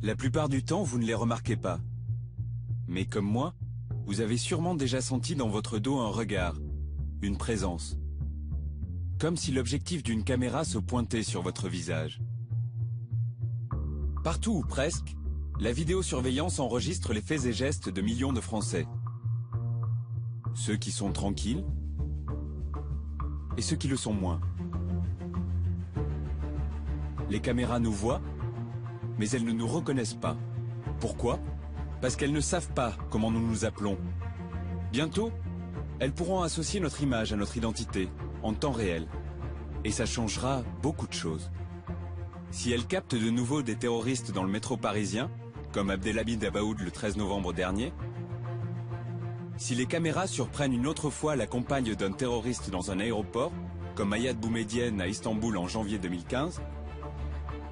La plupart du temps, vous ne les remarquez pas. Mais comme moi, vous avez sûrement déjà senti dans votre dos un regard, une présence. Comme si l'objectif d'une caméra se pointait sur votre visage. Partout ou presque, la vidéosurveillance enregistre les faits et gestes de millions de Français. Ceux qui sont tranquilles et ceux qui le sont moins. Les caméras nous voient, mais elles ne nous reconnaissent pas. Pourquoi? Parce qu'elles ne savent pas comment nous nous appelons. Bientôt, elles pourront associer notre image à notre identité, en temps réel. Et ça changera beaucoup de choses. Si elles captent de nouveau des terroristes dans le métro parisien, comme Abdelhamid Abaoud le 13 novembre dernier, si les caméras surprennent une autre fois la compagne d'un terroriste dans un aéroport, comme Ayad Boumedienne à Istanbul en janvier 2015,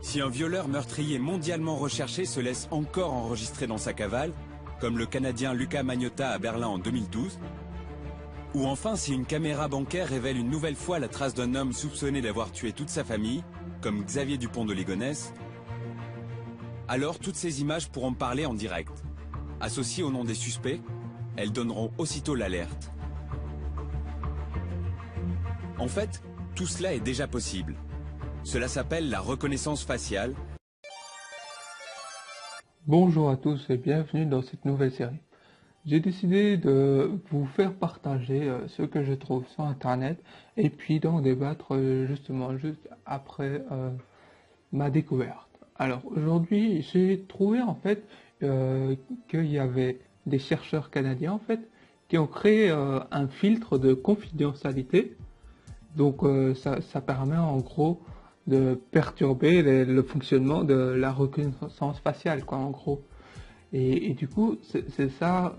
si un violeur meurtrier mondialement recherché se laisse encore enregistrer dans sa cavale, comme le Canadien Luca Magnotta à Berlin en 2012, ou enfin si une caméra bancaire révèle une nouvelle fois la trace d'un homme soupçonné d'avoir tué toute sa famille, comme Xavier Dupont de Ligonnès, alors toutes ces images pourront parler en direct. Associées au nom des suspects, elles donneront aussitôt l'alerte. En fait, tout cela est déjà possible. Cela s'appelle la reconnaissance faciale. Bonjour à tous et bienvenue dans cette nouvelle série. J'ai décidé de vous faire partager ce que je trouve sur internet et puis d'en débattre justement juste après ma découverte. Alors aujourd'hui j'ai trouvé en fait qu'il y avait des chercheurs canadiens en fait qui ont créé un filtre de confidentialité. Donc ça permet en gros de perturber le fonctionnement de la reconnaissance faciale, quoi, en gros. Et du coup, c'est ça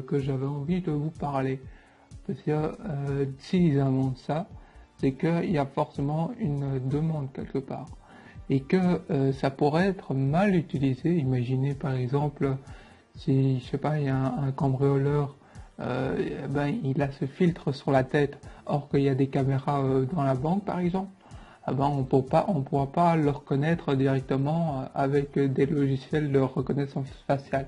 que j'avais envie de vous parler. Parce que s'ils inventent ça, c'est qu'il y a forcément une demande quelque part. Et que ça pourrait être mal utilisé. Imaginez par exemple, si, je sais pas, il y a un cambrioleur, il a ce filtre sur la tête, or qu'il y a des caméras dans la banque par exemple. On ne pourra pas le reconnaître directement avec des logiciels de reconnaissance faciale.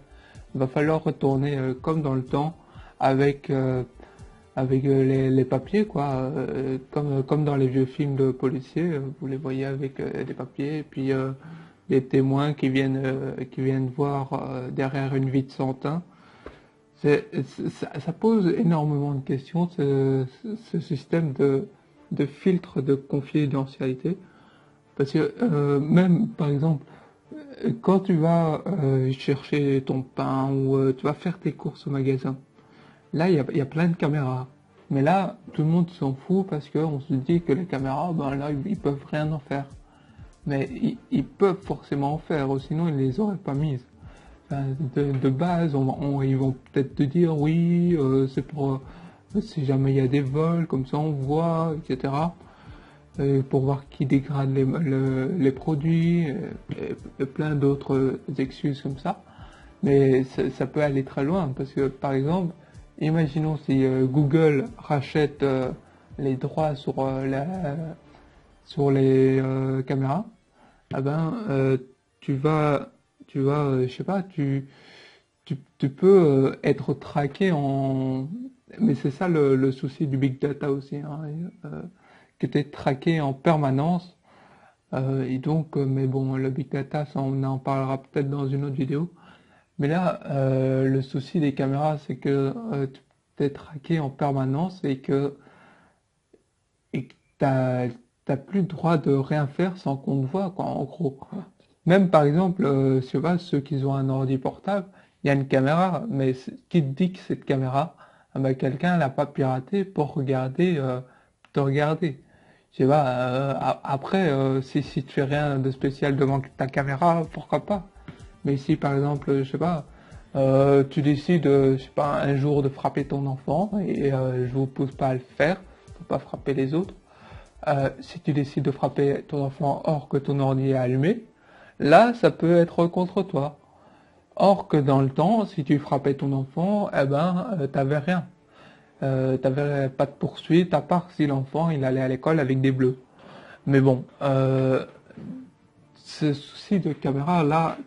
Il va falloir retourner comme dans le temps avec les papiers, quoi, comme dans les vieux films de policiers, vous les voyez avec des papiers, et puis des témoins qui viennent voir derrière une vitre sans teint. Ça pose énormément de questions, ce système de filtre de confidentialité, parce que même par exemple quand tu vas chercher ton pain ou tu vas faire tes courses au magasin, là il y a plein de caméras, mais là tout le monde s'en fout parce qu'on se dit que les caméras, là ils peuvent rien en faire, mais ils peuvent forcément en faire, sinon ils les auraient pas mises. Enfin, de base ils vont peut-être te dire oui, c'est pour si jamais il y a des vols, comme ça on voit, etc. Pour voir qui dégrade les produits, et plein d'autres excuses comme ça. Mais ça peut aller très loin, parce que par exemple, imaginons si Google rachète les droits sur les caméras, tu vas, je sais pas, tu peux être traqué en... Mais c'est ça le souci du big data aussi, hein, que tu es traqué en permanence. Et donc, mais bon, le big data, ça, on en parlera peut-être dans une autre vidéo. Mais là, le souci des caméras, c'est que tu es traqué en permanence et que t'as plus le droit de rien faire sans qu'on te voit, quoi, en gros. Même par exemple, je sais pas, ceux qui ont un ordi portable, il y a une caméra, mais qui te dit que cette caméra, quelqu'un l'a pas piraté pour te regarder. Je sais pas, après, si tu fais rien de spécial devant ta caméra, pourquoi pas. Mais si par exemple, je sais pas, tu décides, je sais pas, un jour de frapper ton enfant, et je vous pousse pas à le faire, faut pas frapper les autres. Si tu décides de frapper ton enfant or que ton ordi est allumé, là, ça peut être contre toi. Or que dans le temps, si tu frappais ton enfant, t'avais rien. T'avais pas de poursuite, à part si l'enfant il allait à l'école avec des bleus. Mais bon, ce souci de caméra là,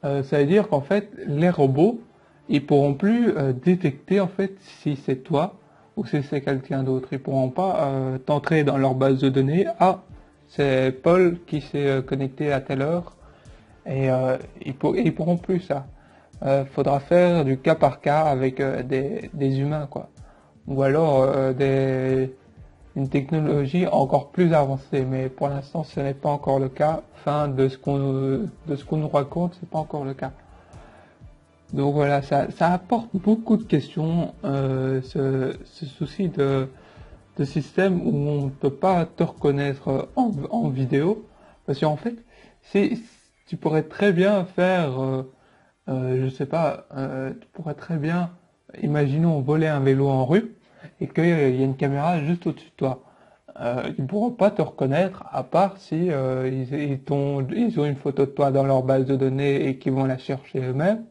Ça veut dire qu'en fait, les robots, ils pourront plus détecter en fait si c'est toi ou si c'est quelqu'un d'autre. Ils pourront pas t'entrer dans leur base de données. Ah, c'est Paul qui s'est connecté à telle heure. Et ils pourront plus ça. Faudra faire du cas par cas avec des humains, quoi. Ou alors une technologie encore plus avancée. Mais pour l'instant, ce n'est pas encore le cas. Enfin, de ce qu'on nous raconte, c'est pas encore le cas. Donc voilà, ça apporte beaucoup de questions, ce souci de système où on ne peut pas te reconnaître en vidéo. Parce qu'en fait, tu pourrais très bien faire, je sais pas, tu pourrais très bien, imaginons voler un vélo en rue et qu'il y a une caméra juste au-dessus de toi. Ils ne pourront pas te reconnaître à part si ils ont une photo de toi dans leur base de données et qu'ils vont la chercher eux-mêmes,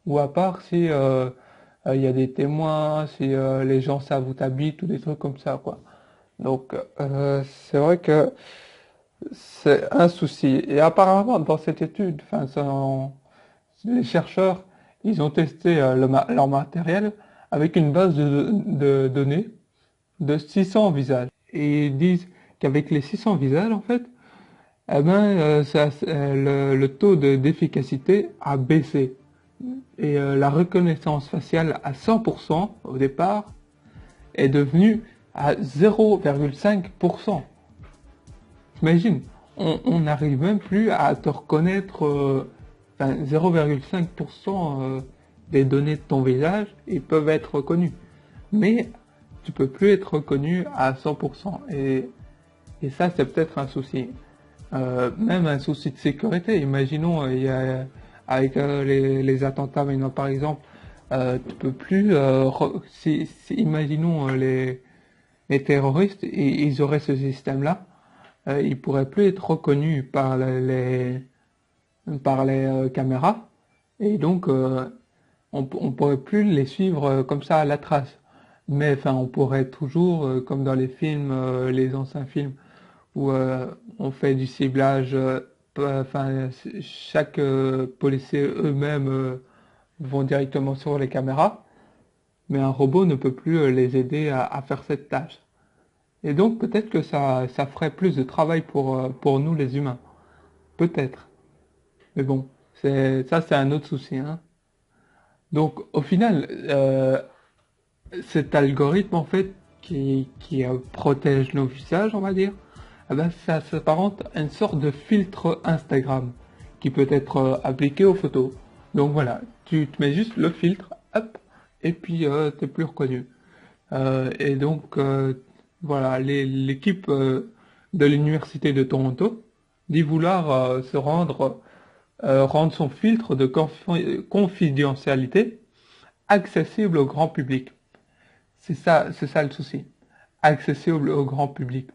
ou à part si il y a des témoins, si les gens savent où t'habites ou des trucs comme ça, quoi. Donc c'est vrai que c'est un souci. Et apparemment, dans cette étude, les chercheurs, ils ont testé leur matériel avec une base de données de 600 visages. Et ils disent qu'avec les 600 visages, en fait, eh ben, le taux d'efficacité a baissé. Et la reconnaissance faciale à 100% au départ est devenue à 0,5%. T'imagines, on n'arrive même plus à te reconnaître, 0,5% des données de ton visage, ils peuvent être reconnus. Mais tu peux plus être reconnu à 100%. Et ça, c'est peut-être un souci. Même un souci de sécurité. Imaginons, avec les attentats maintenant, par exemple, tu peux plus, imaginons les terroristes, ils auraient ce système-là, ils pourraient plus être reconnus par les caméras, et donc on pourrait plus les suivre comme ça à la trace. Mais enfin, on pourrait toujours, comme dans les films, les anciens films, où on fait du ciblage, enfin, chaque policier eux-mêmes vont directement sur les caméras, mais un robot ne peut plus les aider à faire cette tâche. Et donc peut-être que ça ferait plus de travail pour nous les humains. Peut-être. Mais bon, c'est un autre souci, hein. Donc au final, cet algorithme en fait qui protège nos visages, on va dire, eh ben, ça s'apparente à une sorte de filtre Instagram qui peut être appliqué aux photos. Donc voilà, tu te mets juste le filtre, hop, et puis t'es plus reconnu. Et donc voilà, l'équipe de l'université de Toronto dit vouloir rendre son filtre de confidentialité accessible au grand public. C'est ça le souci. Accessible au grand public.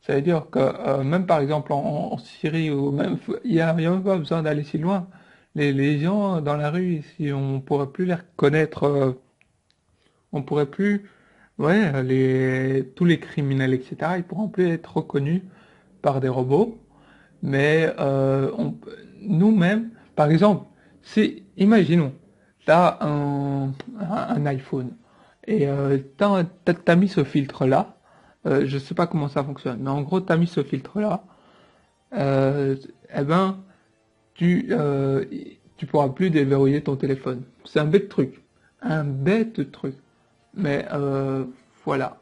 Ça veut dire que même par exemple en Syrie, ou même il y a même pas besoin d'aller si loin. Les gens dans la rue, si on pourrait plus les reconnaître, on pourrait plus, ouais, tous les criminels, etc. Ils pourront plus être reconnus par des robots. Mais nous-mêmes, par exemple, imaginons, t'as un iPhone et t'as mis ce filtre-là. Je sais pas comment ça fonctionne, mais en gros, t'as mis ce filtre-là. Eh ben, tu pourras plus déverrouiller ton téléphone. C'est un bête truc. Mais voilà,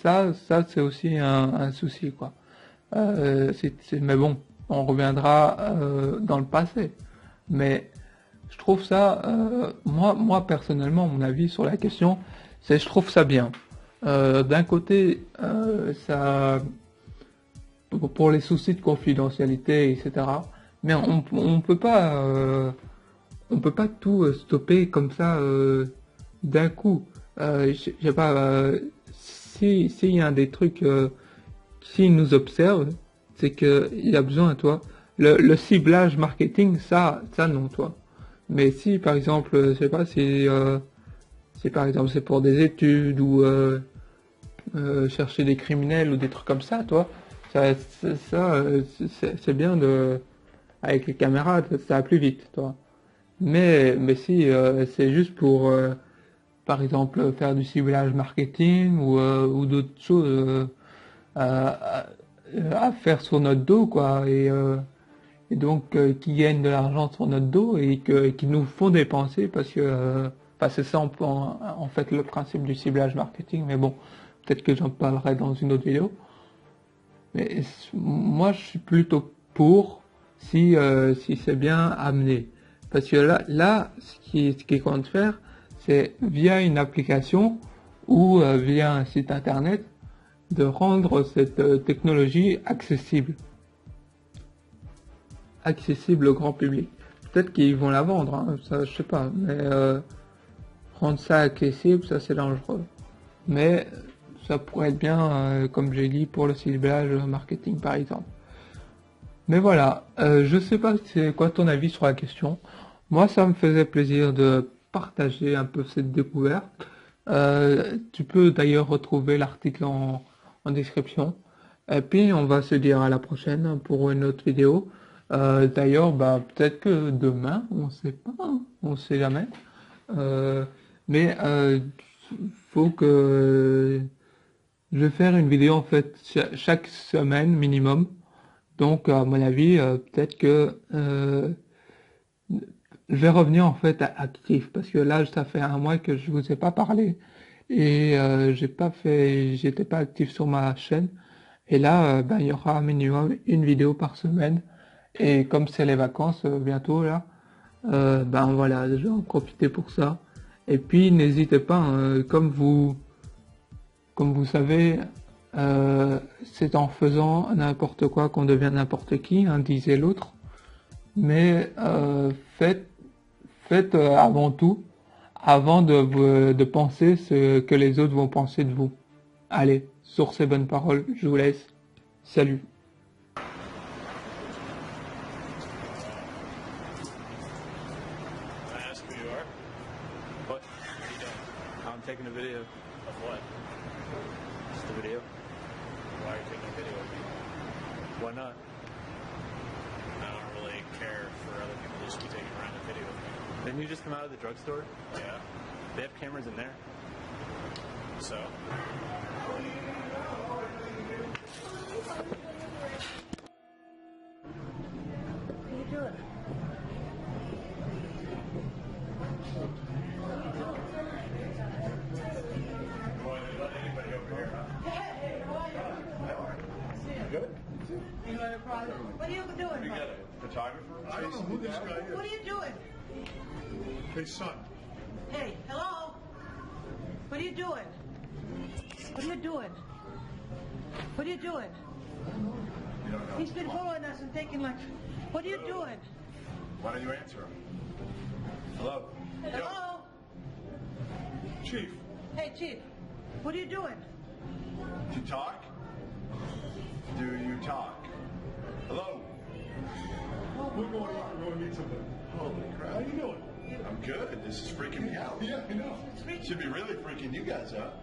ça c'est aussi un souci, quoi. Mais bon, on reviendra dans le passé. Mais je trouve ça, moi personnellement, mon avis sur la question, je trouve ça bien. D'un côté, pour les soucis de confidentialité, etc. Mais on peut pas tout stopper comme ça d'un coup. Je sais pas, s'il y a des trucs, s'ils nous observent, c'est qu'il y a besoin, toi. Le ciblage marketing, ça non, toi. Mais si, par exemple, je sais pas, si par exemple c'est pour des études ou chercher des criminels ou des trucs comme ça, toi, c'est bien avec les caméras, ça va plus vite, toi. Mais si c'est juste pour, par exemple, faire du ciblage marketing ou d'autres choses à faire sur notre dos, quoi, et donc qui gagnent de l'argent sur notre dos et qui nous font dépenser parce que, enfin, c'est ça en fait le principe du ciblage marketing, mais bon, peut-être que j'en parlerai dans une autre vidéo. Mais moi, je suis plutôt pour si c'est bien amené. Parce que là ce qui compte faire, c'est via une application ou via un site internet de rendre cette technologie accessible. Accessible au grand public. Peut-être qu'ils vont la vendre, hein, ça je sais pas, mais rendre ça accessible, ça c'est dangereux. Mais ça pourrait être bien, comme j'ai dit, pour le ciblage marketing par exemple. Mais voilà, je sais pas c'est quoi ton avis sur la question. Moi, ça me faisait plaisir de partager un peu cette découverte. Tu peux d'ailleurs retrouver l'article en description. Et puis, on va se dire à la prochaine pour une autre vidéo. D'ailleurs, bah, peut-être que demain, on sait pas, hein, on sait jamais. Mais faut que je vais faire une vidéo en fait chaque semaine minimum. Donc, à mon avis, peut-être que je vais revenir en fait actif parce que là, ça fait un mois que je vous ai pas parlé et j'étais pas actif sur ma chaîne. Et là, ben, il y aura un minimum une vidéo par semaine. Et comme c'est les vacances bientôt là, ben voilà, je vais en profiter pour ça. Et puis n'hésitez pas, hein, comme vous savez, c'est en faisant n'importe quoi qu'on devient n'importe qui, hein, disait l'autre. Mais faites avant tout, avant de penser ce que les autres vont penser de vous. Allez, sur ces bonnes paroles, je vous laisse. Salut. I'm taking a video. Of what? Just a video. Why are you taking a video of me? Why not? I don't really care for other people to just be taking around a video of me. Didn't you just come out of the drugstore? Yeah. They have cameras in there. So? What are you doing? Good? What are you doing? We got a photographer. I don't know who this guy is. What are you doing? His son. Hey, hello? What are you doing? What are you doing? What are you doing? You don't know. He's been following us and taking like... What are you doing? Why don't you answer him? Hello? Hello? Chief, Hey, Chief. What are you doing? do you talk? Do you talk? Hello? We're going to meet somebody. Holy crap. How you doing? I'm good. This is freaking me out. Yeah, I know. It's freaking Should be really freaking you guys out.